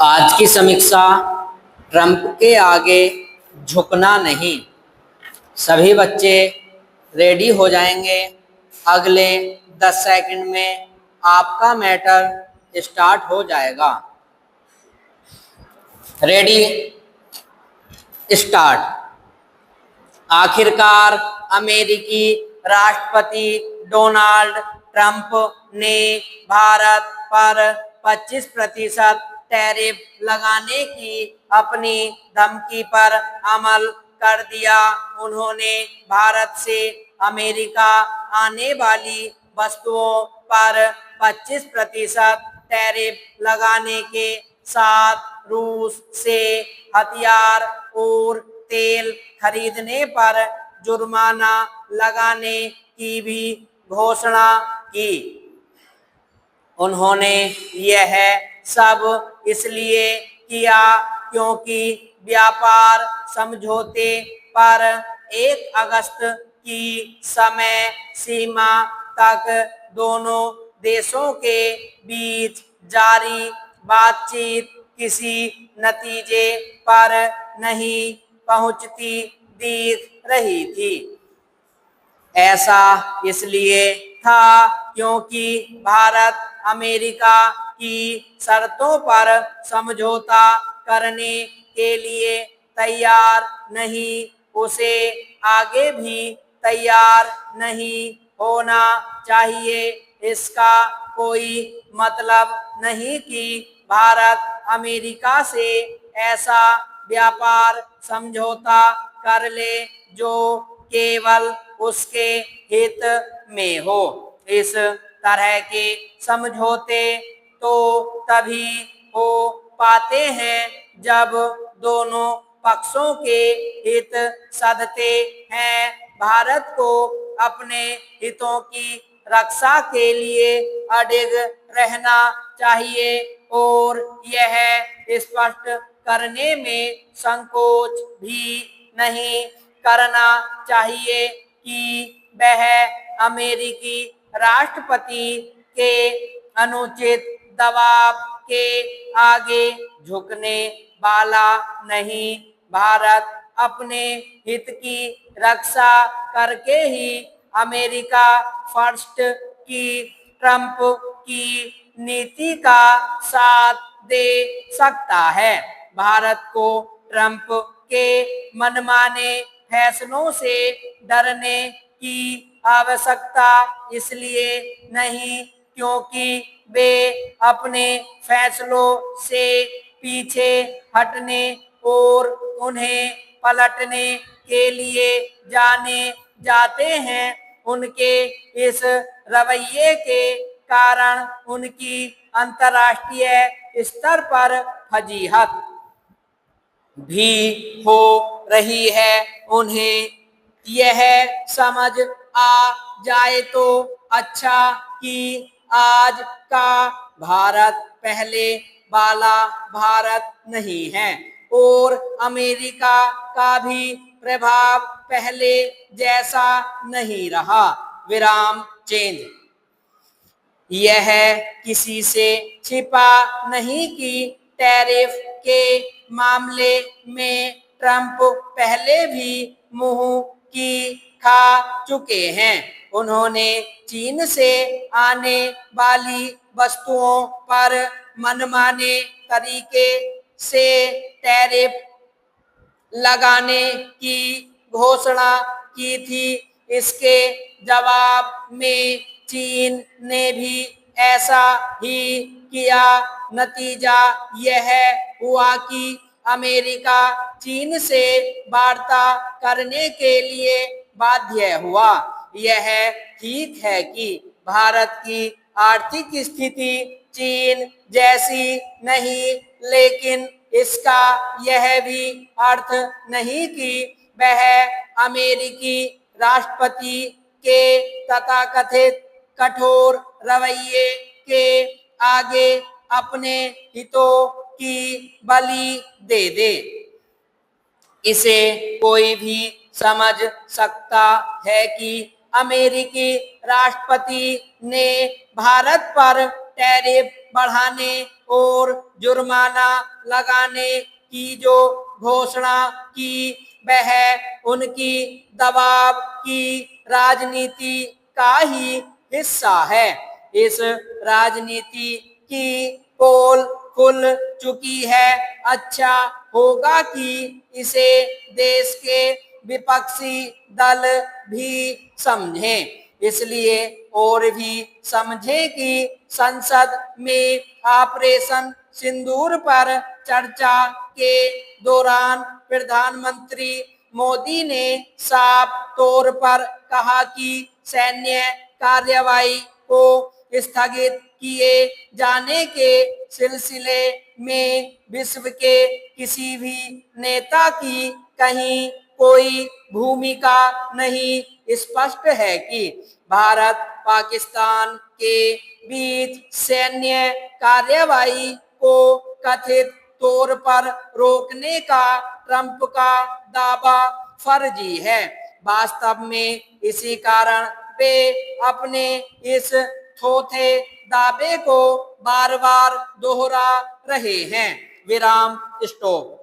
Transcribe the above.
आज की समीक्षा, ट्रंप के आगे झुकना नहीं। सभी बच्चे रेडी हो जाएंगे। अगले 10 सेकंड में आपका मैटर स्टार्ट हो जाएगा। Ready, start. आखिरकार अमेरिकी राष्ट्रपति डोनाल्ड ट्रंप ने भारत पर 25% टैरिफ लगाने की अपनी धमकी पर अमल कर दिया। उन्होंने भारत से अमेरिका आने वाली वस्तुओं पर 25% टैरिफ लगाने के साथ रूस से हथियार और तेल खरीदने पर जुर्माना लगाने की भी घोषणा की। उन्होंने यह सब इसलिए किया क्योंकि व्यापार समझौते पर 1 अगस्त की समय सीमा तक दोनों देशों के बीच जारी बातचीत किसी नतीजे पर नहीं पहुंचती दिख रही थी। ऐसा इसलिए था क्योंकि भारत अमेरिका की शर्तों पर समझौता करने के लिए तैयार नहीं, उसे आगे भी तैयार नहीं होना चाहिए। इसका कोई मतलब नहीं कि भारत अमेरिका से ऐसा व्यापार समझौता कर ले जो केवल उसके हित में हो। इस तरह के समझौते तो तभी हो पाते हैं जब दोनों पक्षों के हित साधते हैं। भारत को अपने हितों की रक्षा के लिए अडिग रहना चाहिए और यह स्पष्ट करने में संकोच भी नहीं करना चाहिए कि वह अमेरिकी राष्ट्रपति के अनुचित दबाव के आगे झुकने वाला नहीं। भारत अपने हित की रक्षा करके ही अमेरिका फर्स्ट की ट्रंप की नीति का साथ दे सकता है। भारत को ट्रंप के मनमाने फैसलों से डरने की आवश्यकता इसलिए नहीं क्योंकि वे अपने फैसलों से पीछे हटने और उन्हें पलटने के लिए जाने जाते हैं। उनके इस रवैये के कारण उनकी अंतर्राष्ट्रीय स्तर पर फजीहत भी हो रही है। उन्हें यह समझ आ जाए तो अच्छा कि आज का भारत पहले वाला भारत नहीं है और अमेरिका का भी प्रभाव पहले जैसा नहीं रहा। विराम चेंज। यह किसी से छिपा नहीं कि टैरिफ के मामले में ट्रंप पहले भी मुंह की खा चुके हैं। उन्होंने चीन से आने वाली वस्तुओं पर मनमाने तरीके से टैरिफ लगाने की घोषणा की थी। इसके जवाब में चीन ने भी ऐसा ही किया। नतीजा यह हुआ कि अमेरिका चीन से वार्ता करने के लिए बाध्य हुआ। यह ठीक है कि भारत की आर्थिक स्थिति चीन जैसी नहीं, लेकिन इसका यह भी अर्थ नहीं कि वह अमेरिकी राष्ट्रपति के तथाकथित कठोर रवैये के आगे अपने हितों की बलि दे दे। इसे कोई भी समझ सकता है कि अमेरिकी राष्ट्रपति ने भारत पर टैरिफ बढ़ाने और जुर्माना लगाने की जो घोषणा की वह उनकी दबाव की राजनीति का ही हिस्सा है। इस राजनीति की पोल खुल चुकी है। अच्छा होगा कि इसे देश के विपक्षी दल भी समझें, इसलिए और भी समझें कि संसद में ऑपरेशन सिंदूर पर चर्चा के दौरान प्रधानमंत्री मोदी ने साफ तौर पर कहा कि सैन्य कार्रवाई को स्थगित किए जाने के सिलसिले में विश्व के किसी भी नेता की कहीं कोई भूमिका नहीं। स्पष्ट है कि भारत पाकिस्तान के बीच सैन्य कार्रवाई को कथित तौर पर रोकने का ट्रंप का दावा फर्जी है। वास्तव में इसी कारण वे अपने इस थोथे दावे को बार बार दोहरा रहे हैं। विराम स्टॉप।